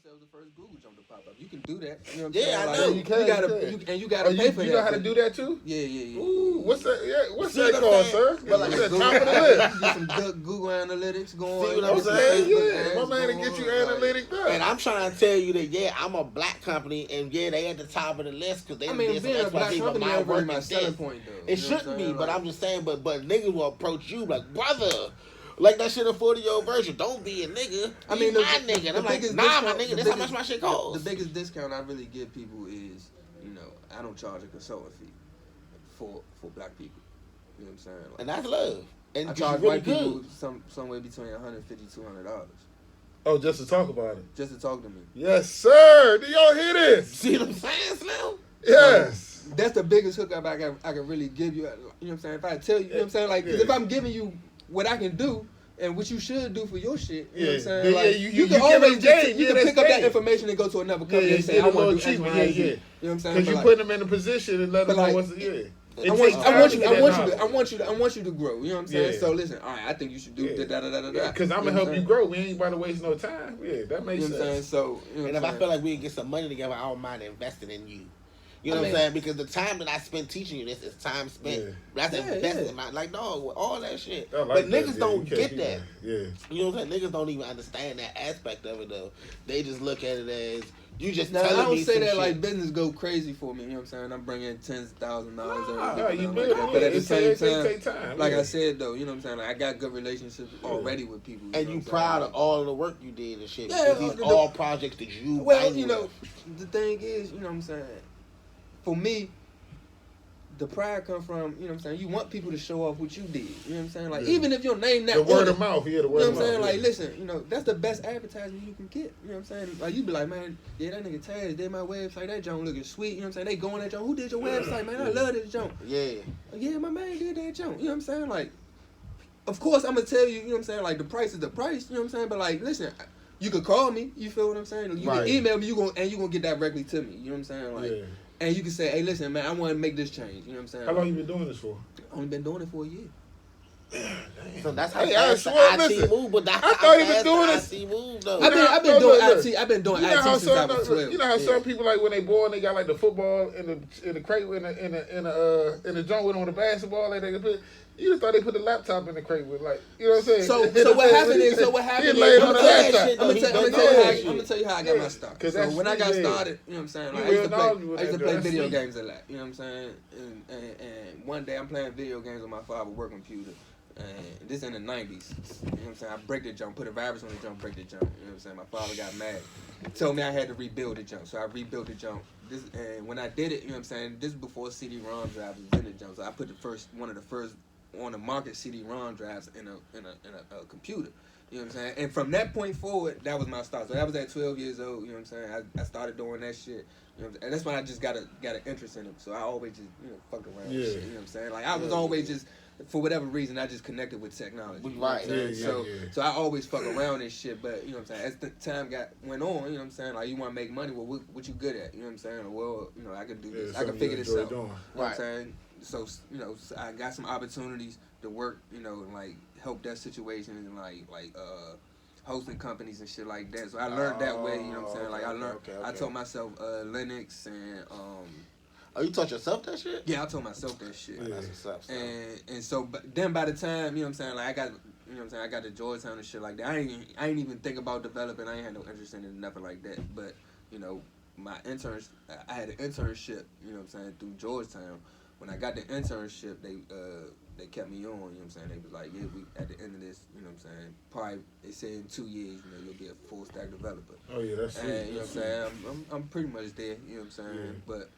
yourself the first Google jump to pop up. You can do that. You know what I'm Yeah, saying? I Like, know. You can. You gotta, you can. you gotta pay for that. You know how to do that too? Yeah. Ooh, what's that? Yeah, what's See that what I'm called, saying? sir? But like, That's Google, top of the list. you get some good Google analytics going. See what I'm get some saying? Facebook Yeah, ads my man to going, get you like- analytic done. And I'm trying to tell you that, yeah, I'm a black company, and yeah, they at the top of the list because they I mean, did some being a black XYZ, but company my ain't really work my is selling this. point, though. It You know what shouldn't I'm be, saying? but Like- I'm just saying, but niggas will approach you like, brother, like that shit a 40-year-old version. Don't be a nigga. I mean, Be my nigga. And I'm like, nah, my nigga, that's how much my shit costs. The biggest discount I really give people is, I don't charge a consultant fee for black people. You know what I'm saying? Like, And that's love. And I 'cause charge you really white people good. somewhere between $150-$200 Oh, just to talk about it. just to talk to me. Yes, sir. Do y'all hear this? See what I'm saying, Slim? Yes. That's the biggest hookup I can really give you. You know what I'm saying? If I tell you, you know what I'm saying? Like, 'cause Yeah. if I'm giving you what I can do and what you should do for your shit, you know what I'm Yeah. saying? Yeah, Like, yeah, you can give always them game. you Yeah, can that's pick up that game. information and go to another company Yeah, and say, get I a want little to do X, treatment. Y, and Yeah, Z. yeah. You know what I'm saying? Because But you like- putting them in a position and let them but know like- what's yeah. It I takes want, time I want to you, get I that want you, knowledge. I want you to grow. You know what I'm saying? Yeah. So listen, all right, I think you should do Yeah. da da da da da. Because I'm You gonna know help what you I'm grow. We ain't about to waste no time. Yeah, that saying? makes You know what I'm saying? sense. So, you know And what if I'm I saying? feel like we can get some money together, I don't mind investing in you. You know I what I'm mean- saying? Because the time that I spend teaching you this is time spent. Yeah. That's Yeah, investing yeah. in my, like, dog, all that shit. I like But that. niggas Yeah, don't you can't get do that. Yeah. You know what I'm saying? Niggas don't even understand that aspect of it, though. They just look at it as, you just Now, I telling don't me say some that shit. like business go crazy for me. You know what I'm saying? I'm bringing $10,000 every No, week. you and build like that. it. But at the It same take time, time. like yeah. I said though, you know what I'm saying? Like I got good relationships Yeah. already with people. And know you what I'm proud saying? of all of the work you did and shit. Yeah, because these the- all projects that you Well, bang you know, with. the thing is, you know what I'm saying? For me, the pride come from, you know what I'm saying? You want people to show off what you did. You know what I'm saying? Like, Yeah. even if your name not The on word it, of mouth. Yeah, the you word know of what I'm mouth. saying? Like, yeah. listen, that's the best advertisement you can get. You know what I'm saying? Like, you be like, man, yeah, that nigga Taz did my website. That joint looking sweet. You know what I'm saying? They going at joint. Who did your website, man? I love this joint. Yeah. Yeah, my man did that joint. You know what I'm saying? Like, of course, I'm going to tell you, you know what I'm saying? Like, the price is the price. You know what I'm saying? But, like, listen, you could call me. You feel what I'm saying? You Right. can email me. You gonna get directly to me. You know what I'm saying? Like, Yeah. and you can say, hey, listen, man, I want to make this change. You know what I'm saying? How long you been doing this for? I've only been doing it for a year. So that's how Hey, fast I the swear, IT listen, move, but that's I how thought he been fast doing the this. IT move, though. I've been No, doing look. IT. I've been doing You know IT how since I some was 12. you know how Yeah. some people like when they born they got like the football in the crate in the joint with them on the basketball like they can put. You just thought they put the laptop in the crate with like you know what I'm saying. So what happened is He laid on the laptop. shit, I'm gonna He tell done you that how shit. I'm gonna tell you how I got my start. 'Cause So that's when I got sweet, yeah. started, you know what I'm saying? You Like, I used to real knowledgeable play, with that, play that's video sweet. games a lot. You know what I'm saying? And one day I'm playing video games on my father's work computer. And this in the 90s. You know what I'm saying? I break the jump, put a virus on the jump, break the jump. You know what I'm saying? My father got mad. He told me I had to rebuild the jump. So I rebuilt the jump. And when I did it, you know what I'm saying? This is before CD-ROM drives was in the jump. So I put one of the first on the market CD-ROM drives in a computer. You know what I'm saying? And from that point forward, that was my start. So that was at 12 years old. You know what I'm saying? I started doing that shit. You know what I'm saying? And that's when I just got an interest in it. So I always just fucked around with Yeah. shit. You know what I'm saying? Like I was always just, for whatever reason, I just connected with technology. You know what I'm Right. saying? Yeah, so yeah. so I always fuck around and shit. But you know what I'm saying? As the time went on, you know what I'm saying? Like you want to make money, well, what you good at? You know what I'm saying? Well, I can do this. I can figure this out. You know what I'm Right. saying? So so I got some opportunities to work, and like help that situation and like hosting companies and shit like that. So I learned that way, you know what I'm saying? Like I learned, I taught myself Linux and Oh, you taught yourself that shit? yeah, I taught myself that shit. Yeah. That's what's up. son. And so but then by the time, you know what I'm saying, like I got, you know what I'm saying, I got to Georgetown and shit like that. I ain't even think about developing. I ain't had no interest in it, nothing like that. But my interns, I had an internship, you know what I'm saying, through Georgetown. When I got the internship, they kept me on, you know what I'm saying? They was like, yeah, we at the end of this, you know what I'm saying, probably they said in 2 years, you'll be a full stack developer. Oh yeah, that's sweet. And you know what I'm saying, I'm pretty much there, you know what I'm saying? Yeah. But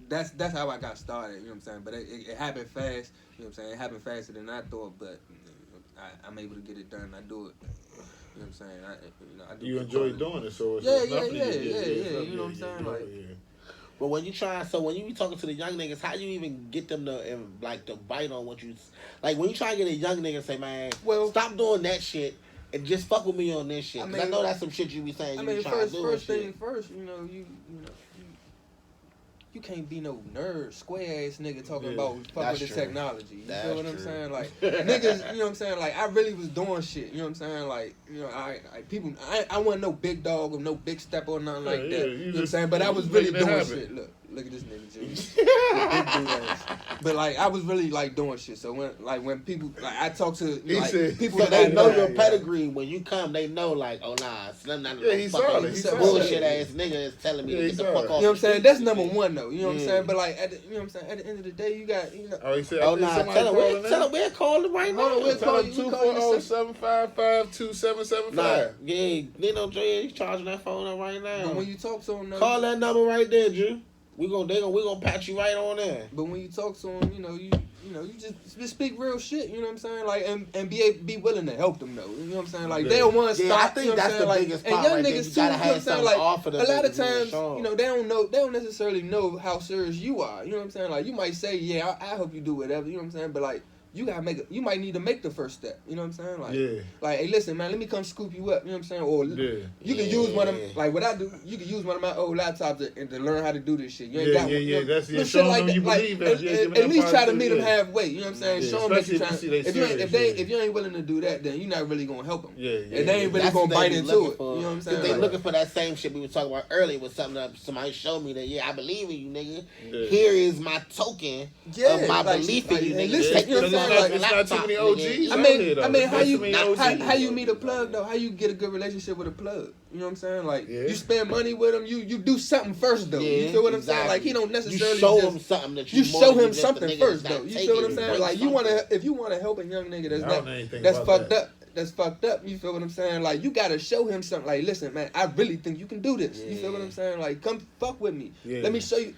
that's how I got started, you know what I'm saying? But it happened fast, you know what I'm saying? It happened faster than I thought, but I'm able to get it done. I do it. You know what I'm saying? I do You it enjoy quality. doing it, so it's Yeah, it's nothing yeah, to yeah, it's you know what I'm saying? Like- yeah. But when you be talking to the young niggas, how you even get them to bite on what you, like when you try to get a young nigga to say, man, Well- stop doing that shit and just fuck with me on this shit. I 'Cause mean- I know that's some shit you be saying. I You mean, be trying to do and first shit. thing first, you you can't be no nerd, square ass nigga talking about fuck That's with the true. technology. You That's feel what I'm true. saying? Like niggas, you know what I'm saying? Like I really was doing shit. You know what I'm saying? Like I wasn't no big dog or no big step or nothing like that. You You know what I'm just- saying? But I you was just really making it doing happen. shit. Look at this nigga, G. Big dude ass. But like I was really like doing shit. So when people like I talk to He like said- people So that they I know know. your pedigree. When you come, they know like, oh nah, Slim not Yeah, he no solid. fucking He solid. bullshit ass nigga that's telling me Yeah, to he get the solid. fuck off. You know what I'm the saying? street That's and number shit. one though. You know what I'm Yeah. saying? But like you know what I'm saying? At the end of the day, you got Oh, he said, Oh I think nah, somebody tell calling him now. we'll call him right Hold on, now. we'll Tell call him you. We call you 240-755-2775. Nah, yeah, Nino Dre, he's charging that phone up right now. But when you talk to him, though, Call that number right there, Drew. We gonna patch you right on there. But when you talk to them, you just speak real shit. You know what I'm saying? Like and be willing to help them though. You know what I'm saying? Like they don't want to Yeah, stop. I think you know what that's I'm the saying? Like, biggest and part young right there. niggas You too. gotta You know what have I'm saying? something Like offer them a lot of niggas who times, show 'em. you know, they don't necessarily know how serious you are. You know what I'm saying? Like you might say, yeah, I help you do whatever. You know what I'm saying? But like. You gotta you might need to make the first step. You know what I'm saying? Like, like, hey, listen, man, let me come scoop you up. You know what I'm saying? Or you can use one of like what I do. You can use one of my old laptops to learn how to do this shit. You ain't got one. You know, That's little showing like them that. you Like, believe it. at least try to meet them halfway. You know what I'm saying? Yeah, Show them that especially you if trying. you see they If you serious, ain't willing to do that, then you're not really gonna help them. Yeah, And they ain't really That's gonna what bite they be into looking it. for. You know what I'm 'Cause saying? they Like, looking for that same shit we were talking about earlier with something that somebody showed me that, yeah, I believe in you, nigga. Yeah. Here is my token of my like, belief like, in you, and nigga. listen, Take you know this what I'm saying? fucking Like, it's not too many laptop, OGs. nigga. I mean, how you meet a OGs. plug though? How you get a good relationship with a plug? You know what I'm saying? Like Yeah. you spend money with him, you do something first though. Yeah, You feel what I'm saying? exactly. Like he don't necessarily you show just, him something that you more show than him just the something nigga first that's though. not You taking feel what I'm it. saying? Bring Like something. if you wanna help a young nigga I don't know anything that's about fucked that. up. That's fucked up. You feel what I'm saying? Like you gotta show him something. Like listen, man, I really think you can do this. You feel what I'm saying? Like come fuck with me. Yeah. Let me show you.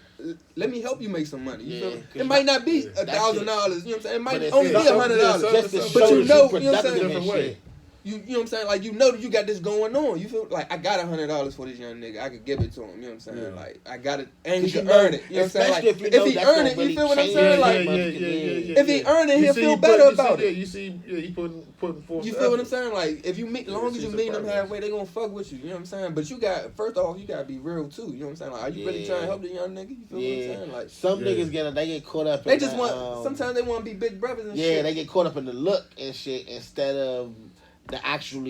Let me help you make some money. You Yeah, feel me? 'cause It might not be that $1,000. shit- You know what I'm saying? It might But it's only be something- $100. just to But show you that know, you you know what I'm productive saying? Different and way. shit. You know what I'm saying? Like you know that you got this going on. You feel like I got $100 for this young nigga. I could give it to him. You know what I'm saying? Yeah. Like I got it, and he 'Cause you can know- earn it. You know what I'm saying? Like especially if you know he that's earn gonna it, really you feel what I'm change saying? your Like money. if he earn it, You he'll see feel he better put- about Yeah, it. you see, he putting forth. You the feel what I'm effort. saying? Like if you meet, Yeah, long as see you some meet them progress. halfway, they gonna fuck with you. You know what I'm saying? But you got first off, you gotta be real too. You know what I'm saying? Like, are you really Yeah. trying to help the young nigga? You feel what I'm saying? Like Some Yeah. niggas get caught up. they in just that, want. Sometimes they want to be big brothers and yeah, shit. they get caught up in the look and shit instead of the action.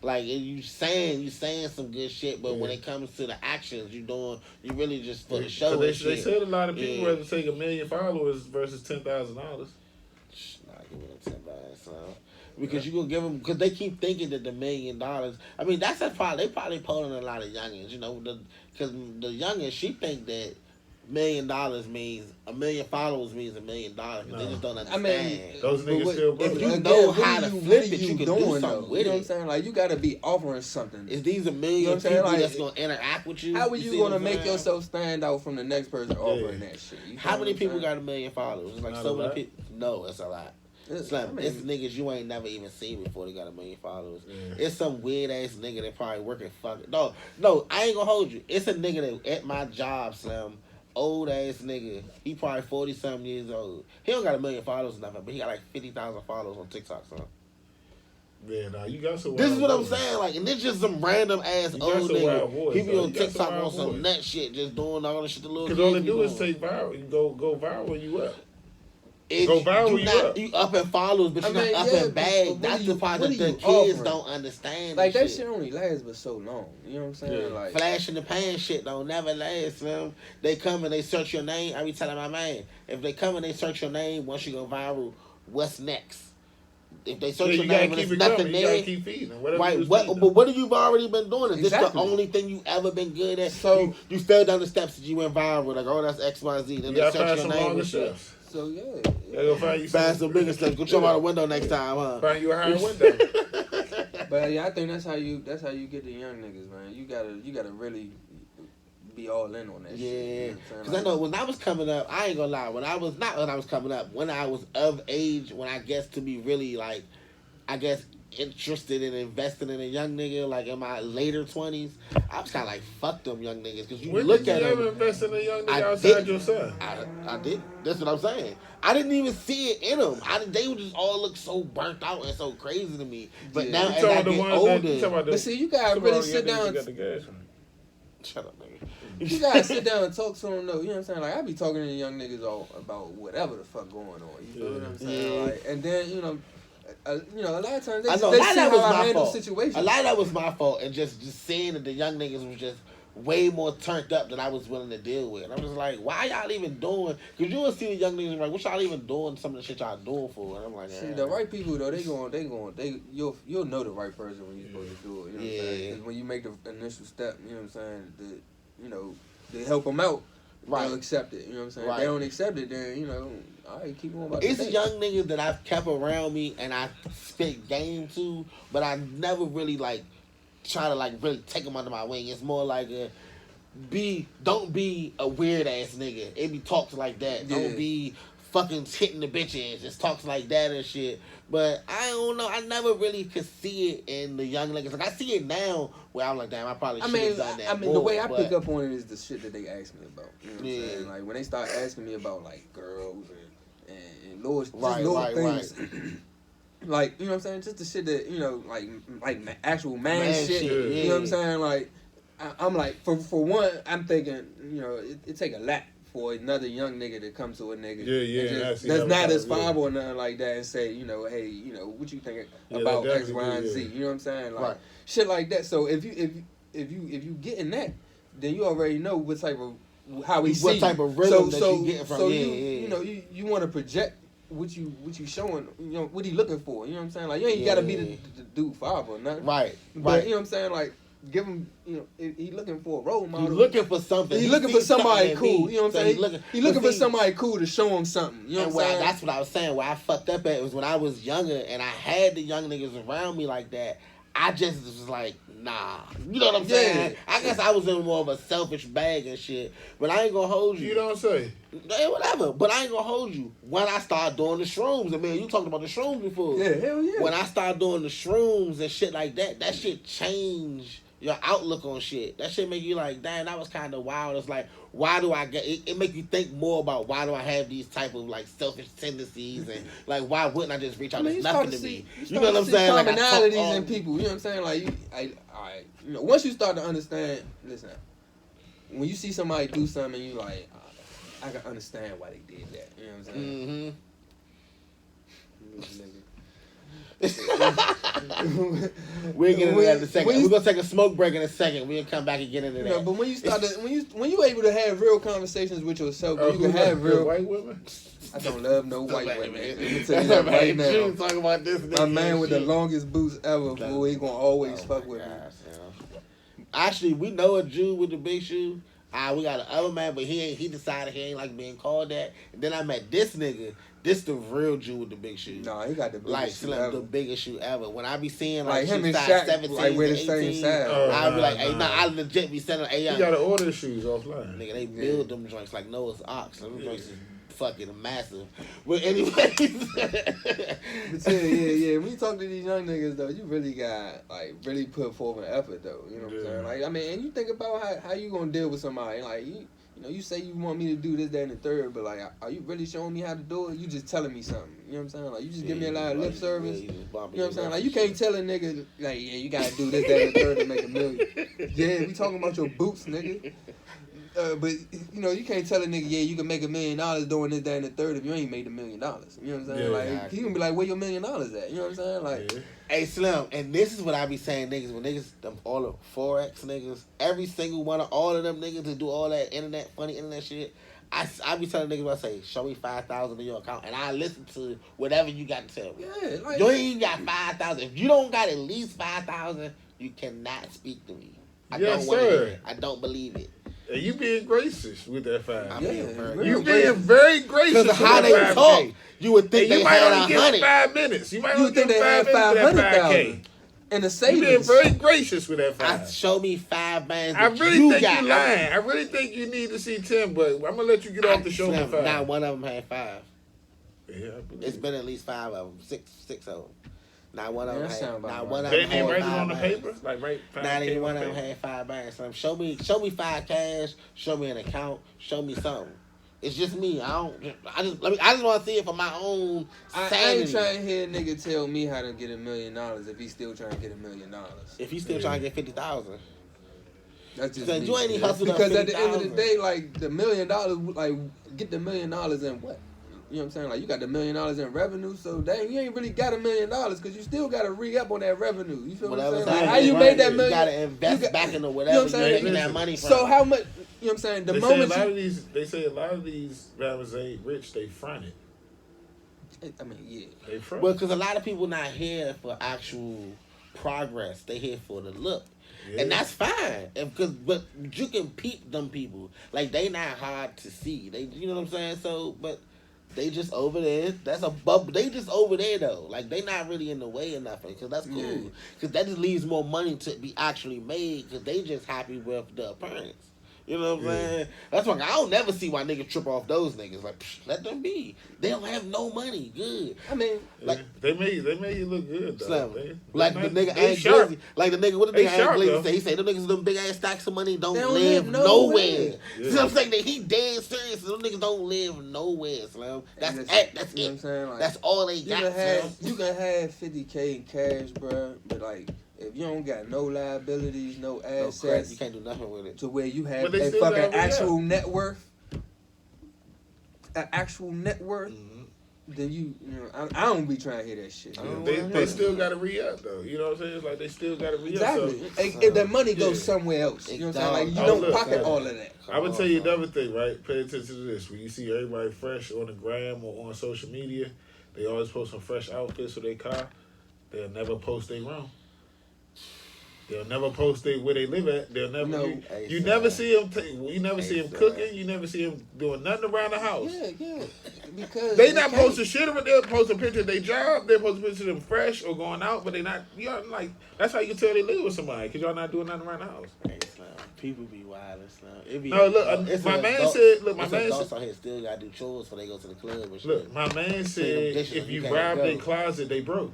Like you saying some good shit, but when it comes to the actions, you really just for the show. They and shit. said a lot of people Yeah. rather take 1 million followers versus $10,000. Nah, give me them $10, son. Because you gonna give them, because they keep thinking that the $1 million. I mean, they probably pulling a lot of youngins, you know, because the youngins, she think that $1 million means 1 million followers means $1 million. Cause they just don't understand. I mean, Those but niggas what- still if broke. you Again, know what how are to you- flip what it, are you you doing doing, though. though? You With know what it. I'm saying? Like you gotta be offering something. Is these 1 million You know what I'm saying? people Like, that's gonna interact with you? How are you see what gonna I'm make saying? yourself stand out from the next person offering that shit? You How feel many what I'm people saying? got 1 million followers? It's like Not so a many lot. people. No, it's a lot. It's like it's niggas you ain't never even seen before. They got 1 million followers. Yeah. It's some weird ass nigga that probably working fucking. No, I ain't gonna hold you. It's a nigga that at my job, Slim. Old ass nigga. He probably 40-something years old. He don't got 1 million followers or nothing, but he got like 50,000 followers on TikTok, son. Yeah, nah, you got some. This is what I'm wild boys. saying. Like, and this just some random ass You got old some wild nigga. boys, He be though. on You got some TikTok on wild some boys. nut shit, just doing all the shit the little kids Because all they be do is doing. take viral. You go viral, you up. It, Go viral, you not, up. You up in followers, but I you're mean, not up yeah, in but bag. what That's are the you- part what that are the you kids offering? don't understand. Like and that shit only lasts but so long. You know what I'm saying? Yeah. Like Flash in the pan shit don't never last, fam. They come and they search your name. I be telling my man, if they come and they search your name, once you go viral, what's next? If they search Yeah, your you gotta name and keep there's it nothing coming. You gotta there, keep feeding them. Whatever right? you was feeding But them. what have you already been doing? Is this the Exactly. only thing you ever been good at? So- you fell down the steps that you went viral. Like, oh, that's XYZ. Then You they gotta search find your some name longer and shit. steps. so yeah. You gotta go find you Find some bigger steps. Go jump out the window next time, huh? Find you a higher window. But yeah, I think that's how you get the young niggas, man. You gotta really be all in on that shit. Yeah, You know what I'm because saying? I know when I was coming up, I ain't gonna lie. When I was coming up, when I was of age, when I guess to be really like, I guess interested in investing in a young nigga, like in my later 20s, I was kind of like, fuck them young niggas, because you When look did at you ever them. invest in a young nigga I outside didn't. your son? I did. That's what I'm saying. I didn't even see it in them. They would just all look so burnt out and so crazy to me. But Yeah. now You as talking I about the get ones that? You older, talking about the? But see, you gotta some really of the sit young niggas down. that got the gas from. Shut up, nigga. You gotta sit down and talk to them though. You know what I'm saying? Like I be talking to the young niggas all about whatever the fuck going on. You feel what I'm saying? Yeah. Like, and then a lot of times they I know, see a lot of how that was I my handle fault. situations. A lot of that was my fault, and just seeing that the young niggas was just way more turned up than I was willing to deal with. I'm just like, why y'all even doing? Because you will see the young niggas like, what y'all even doing? Some of the shit y'all doing for? And I'm like, See, the right people though, you'll know the right person when you're supposed to do it. You know what I'm saying? 'Cause when you make the initial step, you know what I'm saying? To help them out, they'll accept it. You know what I'm saying? If they don't accept it, then all right, keep on about it's young niggas that I've kept around me and I spit game to, but I never really like try to like really take them under my wing. It's more like don't be a weird ass nigga. It be talks like that. Yeah. Don't be fucking hitting the bitches. Just talks like that and shit. But I don't know. I never really could see it in the young niggas. Like I see it now where I'm like, damn, I probably should have done that. The way I pick up on it is the shit that they ask me about. You know what I'm saying? Like when they start asking me about like girls and little things. Like, you know what I'm saying? Just the shit that, like actual man shit. Yeah. You know what I'm saying? Like, I'm like, for one, I'm thinking, it take a lot for another young nigga to come to a nigga. That's not as five or nothing like that and say, hey, what you think about X, Y, and Z? You know what I'm saying? Like, shit like that. So if you getting that, then you already know what type of, how we see what type of rhythm that you getting from. So you want to project what you showing, what he looking for. You know what I'm saying? Like, you ain't gotta be the dude five or nothing. Right. But you know what I'm saying? Like, give him, he looking for a role model. He's looking for something. He's looking for somebody cool. You know what I'm saying? He's looking for see, somebody cool to show him something. You know what I'm saying? That's what I was saying. Where I fucked up at was when I was younger and I had the young niggas around me like that. I just was like, nah. You know what I'm saying? I guess I was in more of a selfish bag and shit. But I ain't gonna hold you. You don't say. Yeah, whatever. But I ain't gonna hold you. When I start doing the shrooms, and man, you talked about the shrooms before. Yeah, hell yeah. When I start doing the shrooms and shit like that, that shit changed your outlook on shit. That shit make you like, damn, that was kind of wild. It's like, why do I get it? It make you think more about why do I have these type of like selfish tendencies and like why wouldn't I just reach out? It's nothing to me. You know what I'm saying? Like commonalities in people. You know what I'm saying? Like once you start to understand, listen, when you see somebody do something, you like, I can understand why they did that. You know what I'm saying? Mm-hmm. We'll get into that in a second. We're gonna take a smoke break in a second. We'll come back and get into that. But when you start when you able to have real conversations with yourself, you can have real white women. I don't love no white women. Let me tell you that right now. Talking about this my man with the longest boots ever, boy, he gonna always fuck with me. Actually, we know a Jew with the big shoe. We got another man, but he decided he ain't like being called that. And then I met this nigga. This the real Jew with the big shoe. No, he got the biggest shoe ever. The biggest shoe ever. When I be seeing like him and Shaq, 17 like we're the 18, same size. I'll be like, hey, I legit be sending, hey, you gotta order the shoes offline. Nigga, they build them joints like Noah's Ox. Them joints is fucking massive. But anyways. yeah. When you talk to these young niggas though, you really got really put forth an effort though. You know what I'm saying? Like, I mean, and you think about how you gonna deal with somebody. Like, you say you want me to do this, that, and the third, but like, are you really showing me how to do it? You just telling me something. You know what I'm saying? Like, you just give me a lot of lip service. You know what I'm saying? Like, you can't tell a nigga, like, yeah, you gotta do this, that, and the third to make $1 million. Yeah, we talking about your boots, nigga. But, you can't tell a nigga, yeah, you can make $1 million doing this, that, and the third if you ain't made $1 million. You know what I'm saying? Yeah, like, exactly. he gonna be like, where your $1 million at? You know what I'm saying? Like, Hey, Slim, and this is what I be saying, niggas, when niggas, all the Forex niggas, every single one of all of them niggas to do all that funny internet shit, I be telling niggas, I say, show me 5,000 in your account, and I listen to whatever you got to tell me. yeah, like, You ain't got 5,000. If you don't got at least 5,000, you cannot speak to me. I don't want to hear it. I don't believe it. And you being gracious with that 5. You being very gracious because of how they talk. You would think they might had only give 100. 5 minutes. You might only think give they had 500,000 in the You savings. being very gracious with that 5. Show me 5 bands. I really think got. you lying. I really think you need to see 10, but I'm gonna let you get off the show for 5. Not one of them had 5. Yeah, It's been at least 5 of them, six of them. Not one of them had. Not one of they them didn't had write it 5 on the bands. paper. Like right. Not even one of them had 5 bands. So show me 5 cash. Show me an account. Show me something. It's just me. I just want to see it for my own sanity. I ain't trying to hear a nigga tell me how to get $1 million if he's still trying to get $1 million. If he's still trying to get 50,000. That's just Cause me. you ain't even hustled up Because at the end of the 50,000. day, like the $1 million, like get the $1 million in what? You know what I'm saying? Like you got the $1 million in revenue, so dang, you ain't really got $1 million because you still got to re-up on that revenue. You feel what I'm saying? Like, how you made that $1 million? You gotta invest back into whatever you know what I'm you're saying? making that money from. So how much? You know what I'm saying? The They moment say a lot of these rappers ain't rich. They front it. I mean, yeah. They front. Well, because a lot of people not here for actual progress. They here for the look. Yeah. And that's fine, but you can peep them people. Like they not hard to see. They, you know what I'm saying. So, but they just over there. That's a bub. They just over there though. Like they not really in the way or nothing. Cause that's cool. Cause that just leaves more money to be actually made. Cause they just happy with the appearance. You know what I'm saying? That's why I don't never see why niggas trip off those niggas. Like, let them be. They don't have no money. Good. I mean, like they made you look good though. Like the nigga ain't sharp. Glizzy. Like the nigga, what the nigga ain't Glizzy say? He say them niggas with them big ass stacks of money don't live nowhere. Yeah. You know what I'm saying? That he dead serious. Them niggas don't live nowhere, Slim. That's it. That's you know it. What I'm saying? Like, that's all they got. You can have $50K in cash, bro, but like. If you don't got no liabilities, no assets, you can't do nothing with it. To where you have a fucking actual net worth, then you know, I don't be trying to hear that shit. They still got to re-up though. You know what I'm saying? It's like they still got to re-up. Exactly. If the money goes somewhere else, you know what I'm saying? Like you don't pocket all of that. I would tell you another thing, right? Pay attention to this. When you see everybody fresh on the gram or on social media, they always post some fresh outfits for their car. They'll never post their room. They'll never post where they live at. They'll never. You never see them. You never see them cooking. You never see them doing nothing around the house. Yeah. Because they not posting shit. They'll post a picture of their job. They'll post a picture of them fresh or going out, but they not. Y'all like that's how you can tell they live with somebody because y'all not doing nothing around the house. Hey, Slim. People be wild, Slim. No, look. My man said. Look, my man said. Out here still gotta do chores before they go to the club. And shit. Look, my man said if you rob their closet, they broke.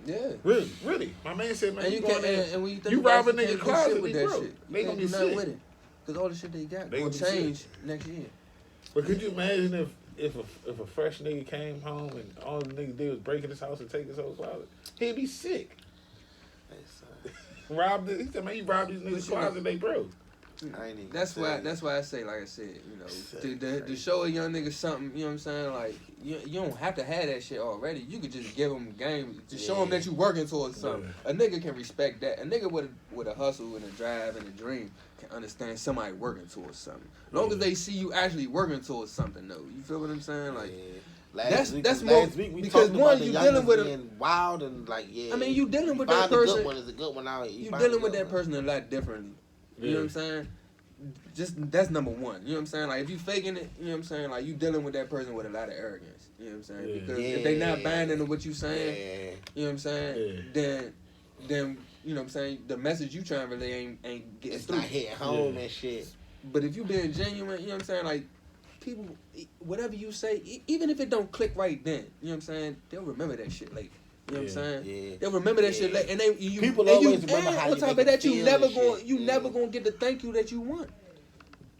Yeah, really. My man said, man, and you can, there, and when you think you rob a nigga closet, with they that broke. shit. They gonna be nothing sick with it because all the shit they got they will change next year. But could you imagine if a fresh nigga came home and all the nigga did was break in his house and take his whole closet? He'd be sick. Robbed it. He said, man, you robbed these niggas' closet, they broke. That's why I say, like I said, you know, to show a young nigga something, you know what I'm saying? Like you don't have to have that shit already. You could just give them game to show them that you working towards something. Yeah. A nigga can respect that. A nigga with a hustle and a drive and a dream can understand somebody working towards something. As long as they see you actually working towards something, though. You feel what I'm saying? Like. That's more because one you dealing with them wild and like I mean you dealing with that person. Good one is a good one out. You dealing with that person a lot differently. You know what I'm saying? Just that's number one. You know what I'm saying? Like if you faking it, you know what I'm saying? Like you dealing with that person with a lot of arrogance. You know what I'm saying? Because if they not buying into what you saying, you know what I'm saying? Then you know what I'm saying? The message you trying to relay ain't getting through. It's not hitting home and shit. But if you being genuine, you know what I'm saying? Like people, whatever you say, even if it don't click right then, you know what I'm saying? They'll remember that shit later. You know what I'm saying? Yeah. They'll remember that shit later. And people always remember how on top of that, you never gonna get the thank you that you want.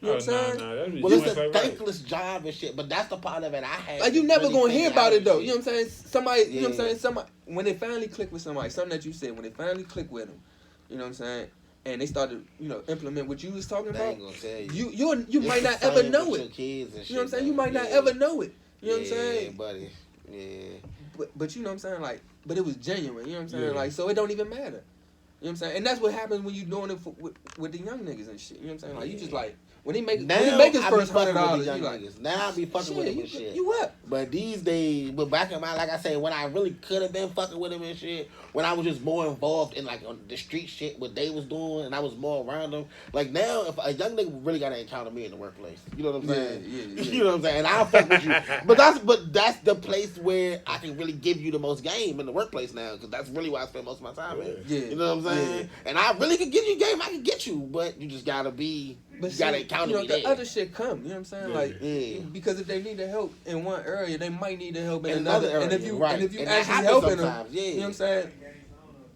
You know what I'm saying? Well, it's a thankless job and shit, but that's the part of it I had. Like you never gonna hear about it though. You know what I'm saying? Somebody, you know what I'm saying? Somebody when they finally click with somebody, something that you said, when they finally click with them, you know what I'm saying? And they started, you know, implement what you was talking about. Ain't gonna tell you. You might not ever know it. You know what I'm saying? You might not ever know it. You know what I'm saying? Buddy. Yeah. But you know what I'm saying? Like, but it was genuine. You know what I'm saying? Yeah. Like, so it don't even matter. You know what I'm saying? And that's what happens when you doing it with the young niggas and shit. You know what I'm saying? Like, you just like. When he make his first $100, you like, now I be fucking with him and shit. You up? But these days, but back in my, like I say, when I really could have been fucking with him and shit, when I was just more involved in like on the street shit, what they was doing, and I was more around them. Like now, if a young nigga really gotta encounter me in the workplace, you know what I'm saying? Yeah. You know what I'm saying? And I'll fuck with you. But that's the place where I can really give you the most game in the workplace now, because that's really where I spend most of my time in. Yeah. You know what I'm saying? Yeah. And I really can give you game. I can get you, but you just gotta be. But you gotta encounter me there. The other shit come, you know what I'm saying? Like, because if they need the help in one area, they might need the help in another area. And if you actually helping them, you know what I'm saying?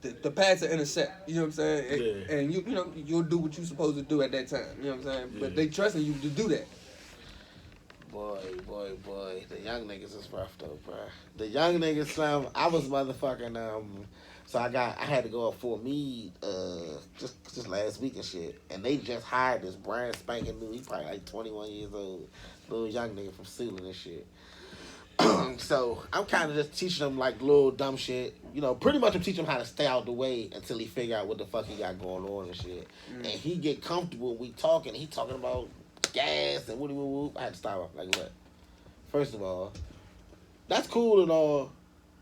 The paths are intersect, you know what I'm saying? And you know, you'll do what you're supposed to do at that time, you know what I'm saying? But they trusting you to do that. Boy. The young niggas is rough though, bro. The young niggas, I was motherfucking, So I had to go up for me just last week and shit, and they just hired this brand spanking new. He probably like 21 years old, little young nigga from Suitland and shit. So I'm kind of just teaching him like little dumb shit. You know, pretty much I'm teaching him how to stay out the way until he figure out what the fuck he got going on and shit. And he get comfortable. We talking. He talking about gas and whoop whoop. I had to stop him. Like, look, first of all, that's cool and all,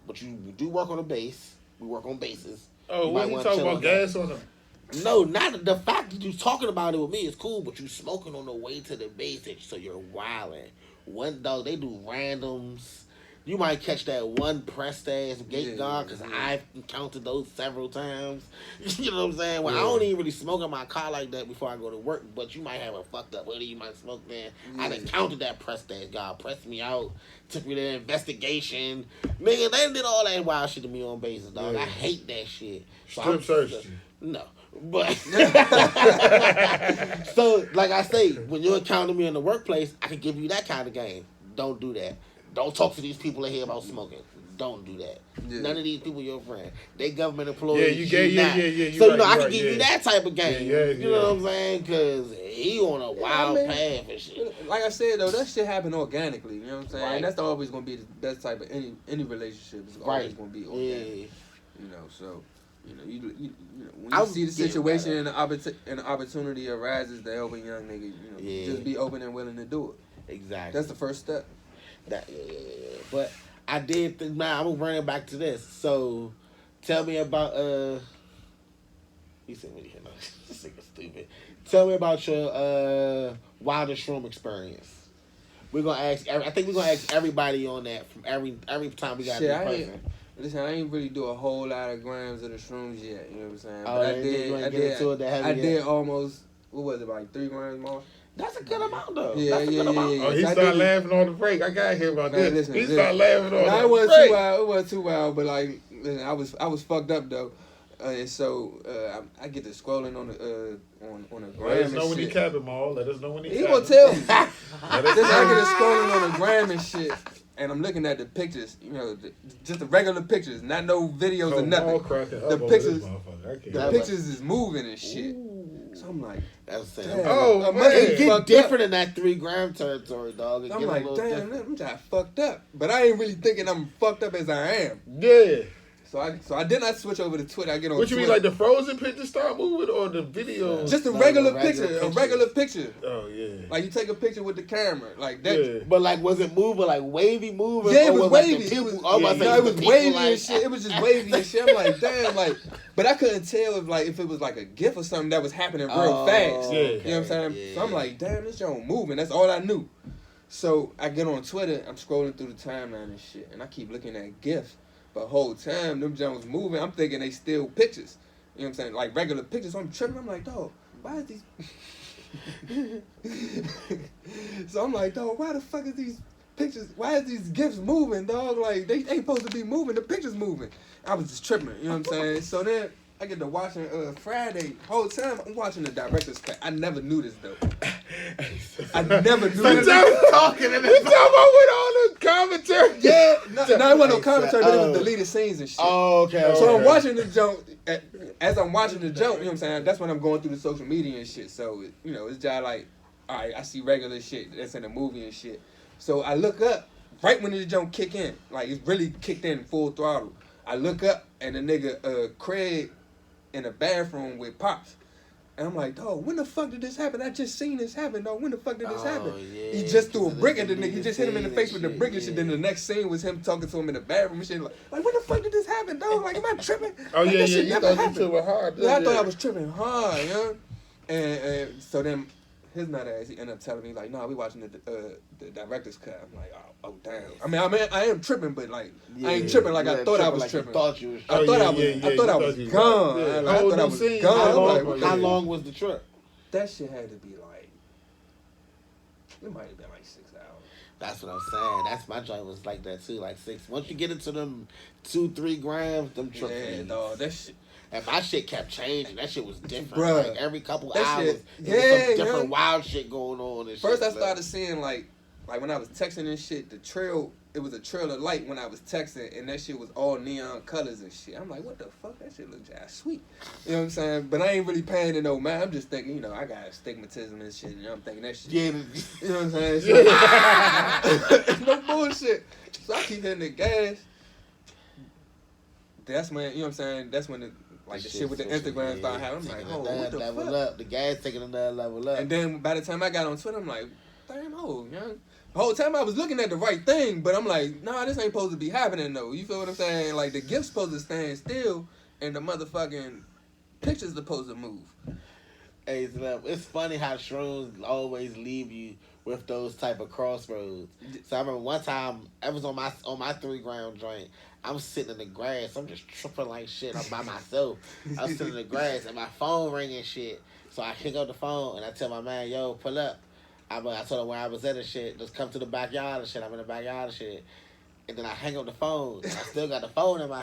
but you do work on a base. We work on bases. Oh, what you talking about gas on them? No, not the fact that you talking about it with me is cool, but you smoking on the way to the base, so you're wilding. One dog, they do randoms. You might catch that one pressed ass gate guard because I've encountered those several times. You know what I'm saying? Well, I don't even really smoke in my car like that before I go to work, but you might have a fucked up hoodie, you might smoke there. I've encountered that pressed ass guard, pressed me out, took me to the investigation. Nigga, they did all that wild shit to me on bases, dog. I hate that shit. So Strip searched you. No. But so, like I say, when you encounter me in the workplace, I can give you that kind of game. Don't do that. Don't talk to these people in here about smoking. Don't do that. Yeah. None of these people your friend. They government employees. Yeah, so I can give you that type of game. You know what I'm saying? Because he on a wild path and shit. Like I said though, that shit happened organically. You know what I'm saying? Right. And that's always gonna be the best type of any relationship. It's always gonna be organic. Yeah. You know, so. You know, when you see the situation and the opportunity arises to help a young nigga, just be open and willing to do it. Exactly. That's the first step. But I did think, man, I'm gonna bring it back to this. So, tell me about he said, "What do you know?" This nigga stupid. Tell me about your wildest room experience. We're gonna ask. I think we're gonna ask everybody on that from every time we got a new person. Listen, I ain't really do a whole lot of grams of the shrooms yet. You know what I'm saying? Oh, but I did almost. What was it, like 3 grams more? That's a good amount, though. Yeah. Oh, he started laughing on the break. I gotta hear about this. He started laughing on the break. It wasn't too wild, but like, listen, I was fucked up though, and so I get to scrolling on the gram. Let us know when he capping, Maul. Let us know when he capping. He gonna tell me. I get to scrolling on the gram and shit. And I'm looking at the pictures, just the regular pictures, not no videos or nothing. The pictures is moving and shit. Ooh. So I'm like, that's it get different in that 3 gram territory, dog. I'm like, damn, I'm just fucked up. But I ain't really thinking I'm fucked up as I am. Yeah. So I did not switch over to Twitter. I get on What you Twitter. mean, like the frozen pictures start moving or the video? Just a regular picture. A regular picture. Oh, yeah. Like you take a picture with the camera. Like that. Yeah. But like, was it moving, like wavy moving? Yeah, it was wavy. Like It was wavy and shit. It was just wavy and shit. I'm like, damn, like, but I couldn't tell if it was like a GIF or something that was happening real fast. Yeah. You know what I'm saying? Yeah. So I'm like, damn, this joint moving. That's all I knew. So I get on Twitter. I'm scrolling through the timeline and shit, and I keep looking at GIFs. But the whole time them joints moving, I'm thinking they still pictures. You know what I'm saying? Like regular pictures. So I'm tripping. I'm like, dog, why is these? So I'm like, dog, why the fuck is these pictures? Why is these GIFs moving, dog? Like they ain't supposed to be moving. The pictures moving. I was just tripping. You know what I'm saying? So then I get to watching Friday. Whole time I'm watching the director's cut. I never knew this though. I never knew this. Talking about with all the commentary. Yeah, no, it wasn't no commentary, but it was deleted scenes and shit. Oh, okay. So I'm watching the joke. As I'm watching the joke, you know what I'm saying? That's when I'm going through the social media and shit. So, it's just like, all right, I see regular shit that's in the movie and shit. So I look up right when the joke kick in. Like, it's really kicked in full throttle. I look up and the nigga Craig in the bathroom with Pops. And I'm like, dog, when the fuck did this happen? I just seen this happen, dog. When the fuck did this happen? Yeah. He just threw a brick at the nigga. He just hit him in the face with the brick and shit. Then the next scene was him talking to him in the bathroom and shit. Like when the fuck did this happen, dog? Like, am I tripping? Oh, like, yeah, that shit you never thought happened. you tripping hard. Yeah, I thought I was tripping hard, you know? And so then his nut ass, he ended up telling me, like, no, we watching the director's cut. I'm like, oh, damn. I mean, I am tripping, but, like, I ain't tripping like I thought I was tripping. I thought you was I thought I was gone. Yeah. I thought I was gone. How long was the trip? That shit had to be, like, it might have been, like, 6 hours. That's what I'm saying. That's my joint was like that, too. Like 6. Once you get into them 2-3 grams, them trips. Yeah, dog, that shit. And my shit kept changing. That shit was different. Bruh, like every couple that hours, shit, there was some different wild shit going on. And first, shit, I started seeing like like when I was texting and shit, the trail, it was a trail of light when I was texting, and that shit was all neon colors and shit. I'm like, what the fuck? That shit looks just sweet. You know what I'm saying? But I ain't really paying it no mind. I'm just thinking, you know, I got astigmatism and shit, and I'm thinking that shit. Yeah, You know what I'm saying? So, no bullshit. So I keep hitting the gas. That's when, you know what I'm saying? That's when the shit with the Instagram started happening. I'm like, oh, what the level fuck? up. The gas taking another level up. And then by the time I got on Twitter, I'm like, damn, young. The whole time I was looking at the right thing, but I'm like, nah, this ain't supposed to be happening though. You feel what I'm saying? Like the gift's supposed to stand still, and the motherfucking picture's supposed to move. Hey, Slim, it's funny how shrooms always leave you with those type of crossroads. So I remember one time I was on my 3 gram joint. I'm sitting in the grass. I'm just tripping like shit. I'm by myself. I'm sitting in the grass and my phone ringing shit. So I pick up the phone and I tell my man, yo, pull up. I told him where I was at and shit. Just come to the backyard and shit. I'm in the backyard and shit. And then I hang up the phone. And I still got the phone in my